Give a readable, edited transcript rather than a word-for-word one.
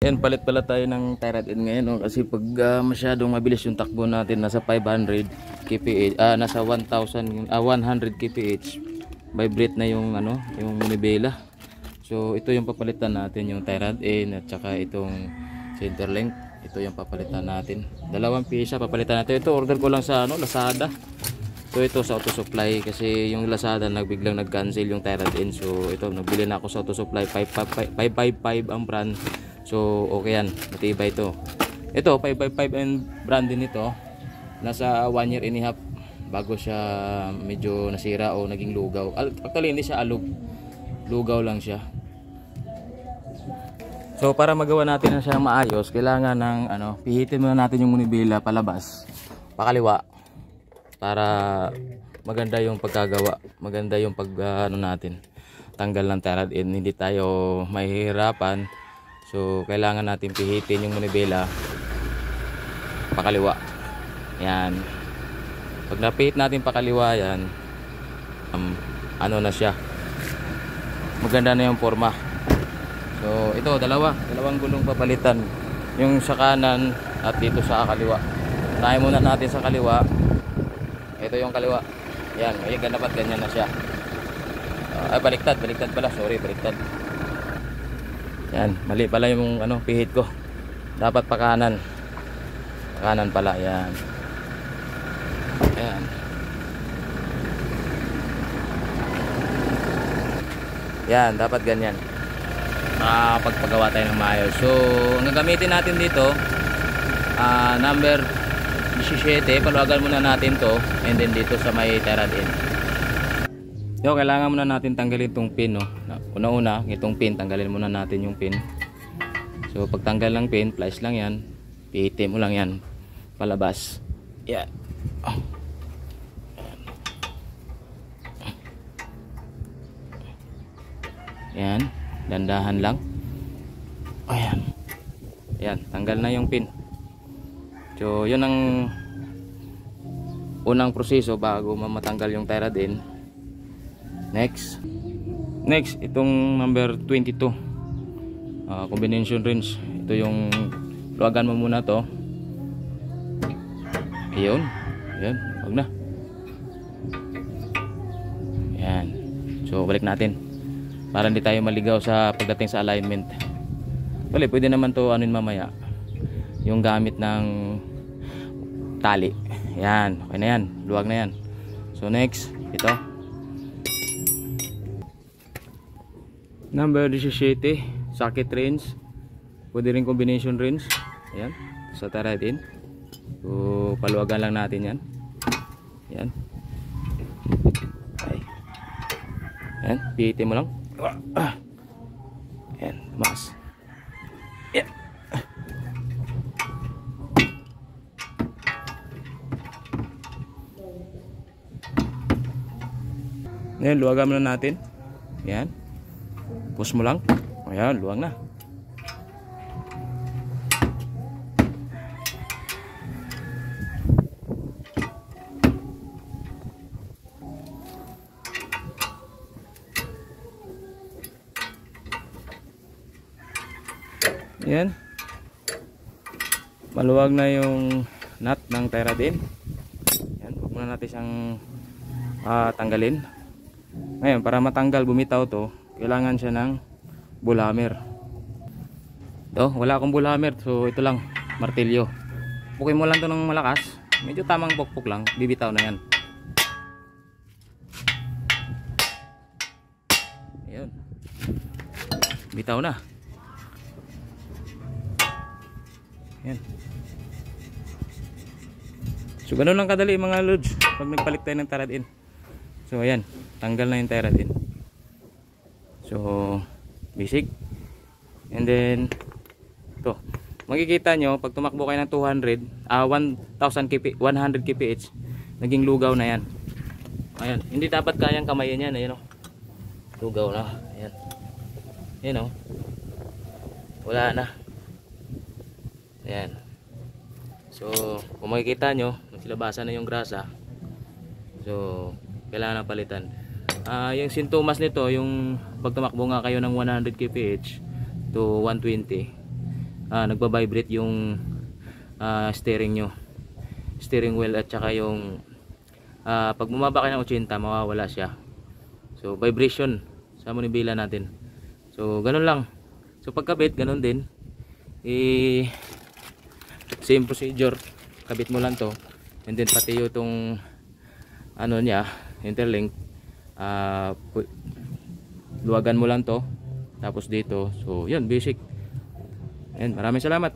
Yan, palit pala tayo ng tie rod end ngayon, no? Kasi pag masyadong mabilis yung takbo natin, nasa 500 kph, nasa 1,000, 100 kph, vibrate na yung ano, yung manibela. So ito yung papalitan natin, yung tie rod end at saka itong center link. Ito yung papalitan natin. Dalawang pisa papalitan natin. Ito order ko lang sa ano, Lazada. So ito sa Auto Supply kasi yung Lazada biglang nag-cancel yung tie rod end. So ito nagbili na ako sa Auto Supply, 555 ang brand. So okay yan, matibay ito. Ito 555 ang brand din ito. Nasa 1 year and a half bago siya medyo nasira o naging lugaw. Actually hindi siya alog, lugaw lang siya. So para magawa natin na siyang maayos, kailangan ng ano, pihitin muna natin yung manibela palabas, pakaliwa, para maganda yung pagkagawa, maganda yung pag ano natin, tanggal ng tie rod end, hindi tayo mahihirapan. So kailangan natin pihitin yung manibela pakaliwa. Yan. Pag napihit natin pakaliwa yan, ano na siya, maganda na yung forma. So ito dalawang gulong papalitan, yung sa kanan at dito sa kaliwa. Unahin muna natin sa kaliwa. Ito yung kaliwa. Yan, ayun, dapat ganyan na siya. Baliktad pala, sorry, baliktad. Yan, mali pala yung ano, pihit ko. Dapat pa kanan. Kanan pala, yan. Ayan. Yan, dapat ganyan. Pagpagawa tayo ng maayos. So ang gagamitin natin dito, number 17, paluwagan muna natin to, and then dito sa may tie rod end. So kailangan muna natin tanggalin itong pin, no? Una itong pin, tanggalin muna natin yung pin. So pagtanggal ng pin, pliers lang yan, pihitin mo lang yan palabas. Yan. Yan, dandahan lang. Ayan. Yan, tanggal na yung pin. So yun ang unang proseso bago matanggal yung tie rod end. Next, itong number 22, combination wrench. Ito yung luwagan mo muna to. Ayun, wag na. Yan. So balik natin para hindi tayo maligaw sa pagdating sa alignment. Well, pwede naman to anuin mamaya, yung gamit ng tali. Yan, okay na yan, luwag na yan. So next, ito number 17, socket wrench. Pwede rin combination wrench. Ayan, sa tie rod end. So paluwagan lang natin yan. Yan. Ay. Yan, pihitin mo lang. Yan, mas. Yan. Ngayon, luwagan mo na natin. Yan. Push mo lang. Ayan, luwag na. Ayan. Maluwag na yung nut ng tie rod end. Ayan, huwag muna natin siyang tanggalin. Ngayon, para matanggal, bumitaw to, kailangan siya ng bullhammer. Ito, wala akong bullhammer, so ito lang, martilyo. Pukin mo lang to ng malakas, medyo tamang pukpuk lang, bibitaw na yan. Ayun, bitaw na. Ayan. So ganun lang kadali mga lods pag nagpalit tayo ng tie rod end. So ayan, tanggal na yung tie rod end. So basic. And then ito, makikita nyo pag tumakbo kayo ng 1,000 100 kph, naging lugaw na yan. Ayan, hindi dapat kayang kamayin yan. Ayan o, lugaw na. Ayan, ayan o, wala na. Ayan. So kung makikita nyo, nagsilabasan na yung grasa. So kailangan palitan. Yung sintomas nito, yung pag tumakbo nga kayo ng 100 kph to 120, nagba-vibrate yung steering nyo, steering wheel, at saka yung pag bumaba kayo ng 80 mawawala siya. So vibration sa manibela natin. So ganun lang. So pagkabit ganun din, same procedure, kabit mo lang to, and then pati yung tong ano niya, interlink, luwagan mo lang to, tapos dito. So yun, basic. And maraming salamat.